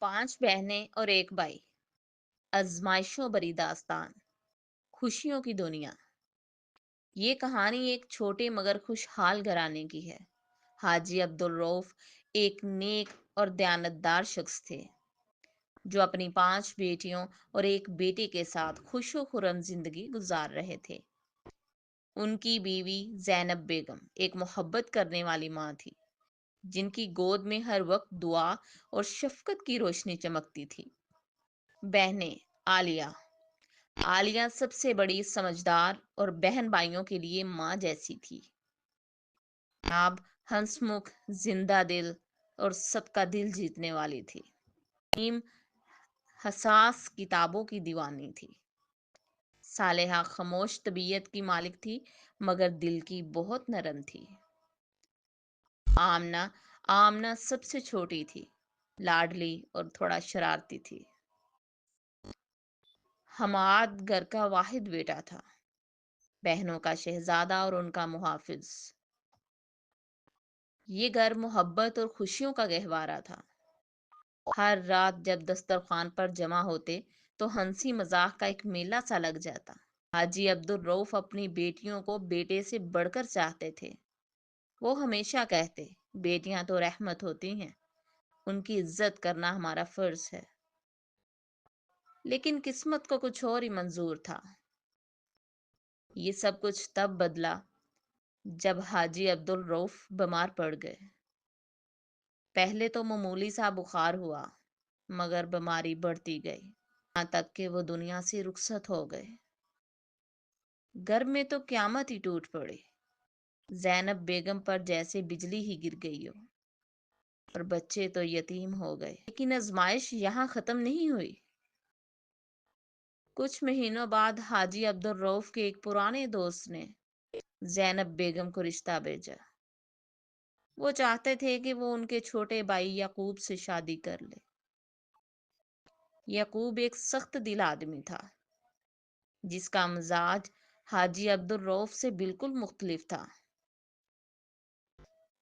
5 بہنیں اور ایک بھائی، آزمائشوں بری داستان، خوشیوں کی دنیا۔ یہ کہانی ایک چھوٹے مگر خوشحال گھرانے کی ہے۔ حاجی عبدالرؤف ایک نیک اور دیانتدار شخص تھے جو اپنی 5 بیٹیوں اور ایک بیٹے کے ساتھ خوش و خرم زندگی گزار رہے تھے۔ ان کی بیوی زینب بیگم ایک محبت کرنے والی ماں تھی جن کی گود میں ہر وقت دعا اور شفقت کی روشنی چمکتی تھی۔ بہنیں: عالیہ عالیہ سب سے بڑی، سمجھدار اور بہن بھائیوں کے لیے ماں جیسی تھی۔ آپ ہنس مکھ، زندہ دل اور سب کا دل جیتنے والی تھی۔ نیم حساس کتابوں کی دیوانی تھی۔ صالحہ خاموش طبیعت کی مالک تھی مگر دل کی بہت نرم تھی۔ آمنہ آمنہ سب سے چھوٹی تھی، لاڈلی اور تھوڑا شرارتی تھی۔ حماد گھر کا واحد بیٹا تھا، بہنوں کا شہزادہ اور ان کا محافظ۔ یہ گھر محبت اور خوشیوں کا گہوارہ تھا۔ ہر رات جب دسترخوان پر جمع ہوتے تو ہنسی مذاق کا ایک میلہ سا لگ جاتا۔ حاجی عبدالرؤف اپنی بیٹیوں کو بیٹے سے بڑھ کر چاہتے تھے۔ وہ ہمیشہ کہتے، بیٹیاں تو رحمت ہوتی ہیں، ان کی عزت کرنا ہمارا فرض ہے۔ لیکن قسمت کو کچھ اور ہی منظور تھا۔ یہ سب کچھ تب بدلا جب حاجی عبدالرؤف بیمار پڑ گئے۔ پہلے تو معمولی سا بخار ہوا مگر بیماری بڑھتی گئی، یہاں تک کہ وہ دنیا سے رخصت ہو گئے۔ گھر میں تو قیامت ہی ٹوٹ پڑی۔ زینب بیگم پر جیسے بجلی ہی گر گئی ہو، اور بچے تو یتیم ہو گئے۔ لیکن آزمائش یہاں ختم نہیں ہوئی۔ کچھ مہینوں بعد حاجی عبدالرؤف کے ایک پرانے دوست نے زینب بیگم کو رشتہ بھیجا۔ وہ چاہتے تھے کہ وہ ان کے چھوٹے بھائی یعقوب سے شادی کر لے۔ یعقوب ایک سخت دل آدمی تھا جس کا مزاج حاجی عبدالرؤف سے بالکل مختلف تھا۔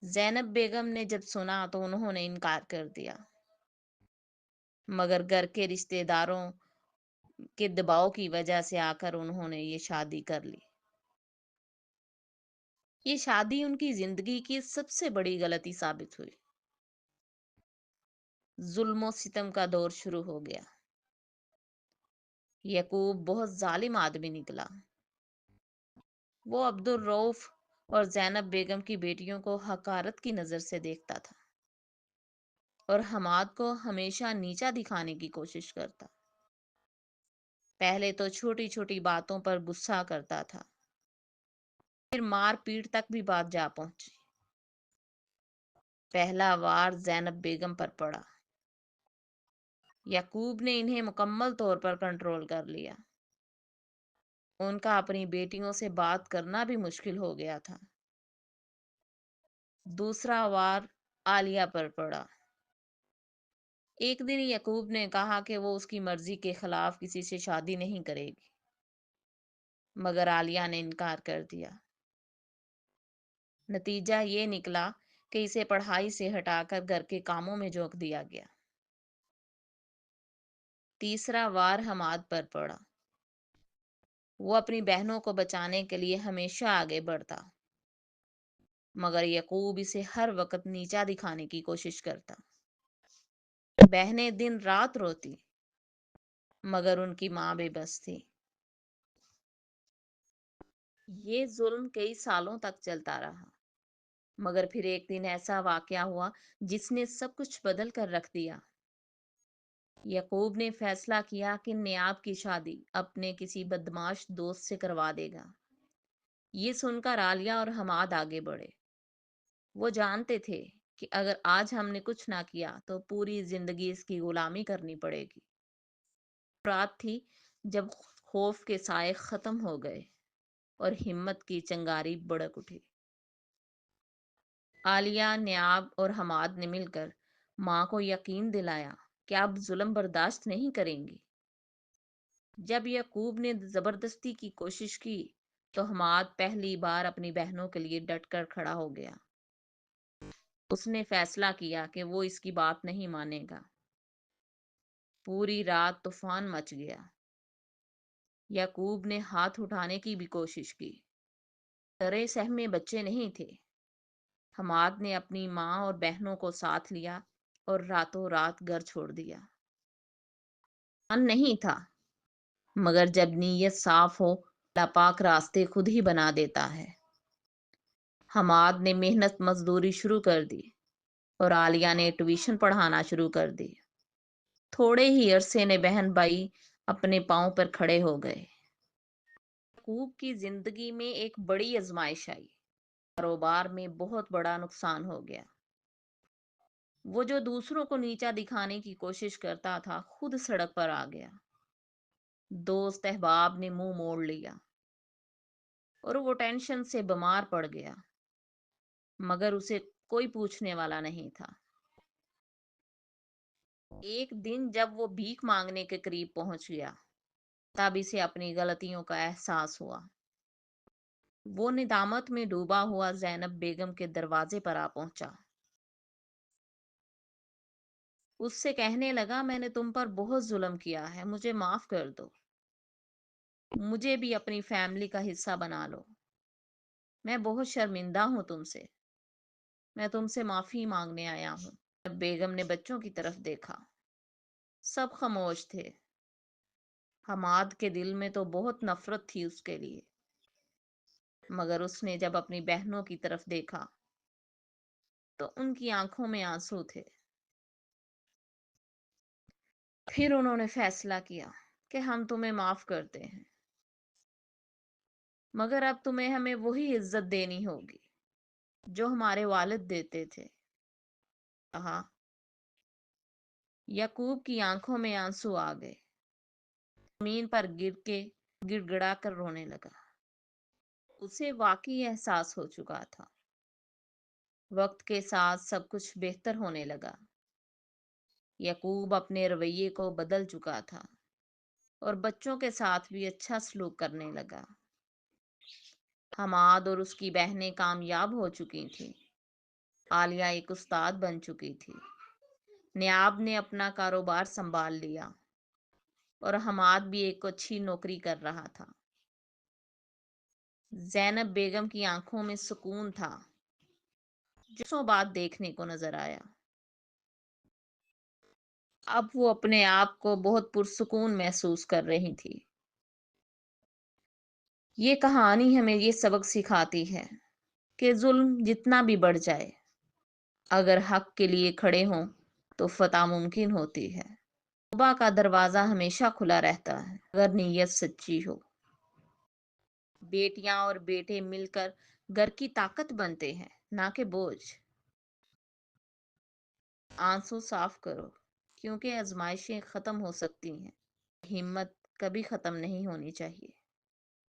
زینب بیگم نے جب سنا تو انہوں نے انکار کر دیا، مگر گھر کے رشتہ داروں کے دباؤ کی وجہ سے آخر انہوں نے یہ شادی کر لی۔ یہ شادی ان کی زندگی کی سب سے بڑی غلطی ثابت ہوئی۔ ظلم و ستم کا دور شروع ہو گیا۔ یعقوب بہت ظالم آدمی نکلا۔ وہ عبدالرؤف اور زینب بیگم کی بیٹیوں کو حقارت کی نظر سے دیکھتا تھا اور حماد کو ہمیشہ نیچا دکھانے کی کوشش کرتا۔ پہلے تو چھوٹی چھوٹی باتوں پر غصہ کرتا تھا، پھر مار پیٹ تک بھی بات جا پہنچی۔ پہلا وار زینب بیگم پر پڑا۔ یعقوب نے انہیں مکمل طور پر کنٹرول کر لیا۔ ان کا اپنی بیٹیوں سے بات کرنا بھی مشکل ہو گیا تھا۔ دوسرا وار عالیہ پر پڑا۔ ایک دن یعقوب نے کہا کہ وہ اس کی مرضی کے خلاف کسی سے شادی نہیں کرے گی، مگر عالیہ نے انکار کر دیا۔ نتیجہ یہ نکلا کہ اسے پڑھائی سے ہٹا کر گھر کے کاموں میں جھونک دیا گیا۔ تیسرا وار حماد پر پڑا۔ وہ اپنی بہنوں کو بچانے کے لیے ہمیشہ آگے بڑھتا، مگر یعقوب اسے ہر وقت نیچا دکھانے کی کوشش کرتا۔ بہنیں دن رات روتی مگر ان کی ماں بے بس تھی۔ یہ ظلم کئی سالوں تک چلتا رہا، مگر پھر ایک دن ایسا واقعہ ہوا جس نے سب کچھ بدل کر رکھ دیا۔ یعقوب نے فیصلہ کیا کہ نیاب کی شادی اپنے کسی بدماش دوست سے کروا دے گا۔ یہ سن کر عالیہ اور حماد آگے بڑھے۔ وہ جانتے تھے کہ اگر آج ہم نے کچھ نہ کیا تو پوری زندگی اس کی غلامی کرنی پڑے گی۔ رات تھی جب خوف کے سائے ختم ہو گئے اور ہمت کی چنگاری بڑک اٹھی۔ عالیہ، نیاب اور حماد نے مل کر ماں کو یقین دلایا کہ اب ظلم برداشت نہیں کریں گی۔ جب یعقوب نے زبردستی کی کوشش کی تو حماد پہلی بار اپنی بہنوں کے لیے ڈٹ کر کھڑا ہو گیا۔ اس نے فیصلہ کیا کہ وہ اس کی بات نہیں مانے گا۔ پوری رات طوفان مچ گیا۔ یعقوب نے ہاتھ اٹھانے کی بھی کوشش کی۔ ڈرے سہمے بچے نہیں تھے۔ حماد نے اپنی ماں اور بہنوں کو ساتھ لیا اور راتوں رات گھر چھوڑ دیا۔ من نہیں تھا، مگر جب نیت صاف ہو اللہ پاک راستے خود ہی بنا دیتا ہے۔ حماد نے محنت مزدوری شروع کر دی اور عالیہ نے ٹیوشن پڑھانا شروع کر دی۔ تھوڑے ہی عرصے میں بہن بھائی اپنے پاؤں پر کھڑے ہو گئے۔ یعقوب کی زندگی میں ایک بڑی آزمائش آئی۔ کاروبار میں بہت بڑا نقصان ہو گیا۔ وہ جو دوسروں کو نیچا دکھانے کی کوشش کرتا تھا خود سڑک پر آ گیا۔ دوست احباب نے منہ موڑ لیا اور وہ ٹینشن سے بیمار پڑ گیا، مگر اسے کوئی پوچھنے والا نہیں تھا۔ ایک دن جب وہ بھیک مانگنے کے قریب پہنچ گیا تب اسے اپنی غلطیوں کا احساس ہوا۔ وہ ندامت میں ڈوبا ہوا زینب بیگم کے دروازے پر آ پہنچا۔ اس سے کہنے لگا، میں نے تم پر بہت ظلم کیا ہے، مجھے معاف کر دو۔ مجھے بھی اپنی فیملی کا حصہ بنا لو۔ میں بہت شرمندہ ہوں تم سے۔ میں تم سے معافی مانگنے آیا ہوں۔ بیگم نے بچوں کی طرف دیکھا۔ سب خاموش تھے۔ حماد کے دل میں تو بہت نفرت تھی اس کے لیے، مگر اس نے جب اپنی بہنوں کی طرف دیکھا تو ان کی آنکھوں میں آنسو تھے۔ پھر انہوں نے فیصلہ کیا کہ ہم تمہیں معاف کرتے ہیں، مگر اب تمہیں ہمیں وہی عزت دینی ہوگی جو ہمارے والد دیتے تھے۔ کہا۔ یعقوب کی آنکھوں میں آنسو آ گئے۔ زمین پر گر کے گڑ گڑا کر رونے لگا۔ اسے واقعی احساس ہو چکا تھا۔ وقت کے ساتھ سب کچھ بہتر ہونے لگا۔ یعقوب اپنے رویے کو بدل چکا تھا اور بچوں کے ساتھ بھی اچھا سلوک کرنے لگا۔ حماد اور اس کی بہنیں کامیاب ہو چکی تھیں۔ عالیہ ایک استاد بن چکی تھی۔ نیاب نے اپنا کاروبار سنبھال لیا اور حماد بھی ایک اچھی نوکری کر رہا تھا۔ زینب بیگم کی آنکھوں میں سکون تھا جو سو بعد دیکھنے کو نظر آیا۔ اب وہ اپنے آپ کو بہت پرسکون محسوس کر رہی تھی۔ یہ کہانی ہمیں یہ سبق سکھاتی ہے کہ ظلم جتنا بھی بڑھ جائے، اگر حق کے لیے کھڑے ہوں تو فتح ممکن ہوتی ہے۔ توبہ کا دروازہ ہمیشہ کھلا رہتا ہے اگر نیت سچی ہو۔ بیٹیاں اور بیٹے مل کر گھر کی طاقت بنتے ہیں، نہ کہ بوجھ۔ آنسو صاف کرو کیونکہ آزمائشیں ختم ہو سکتی ہیں۔ ہمت کبھی ختم نہیں ہونی چاہیے۔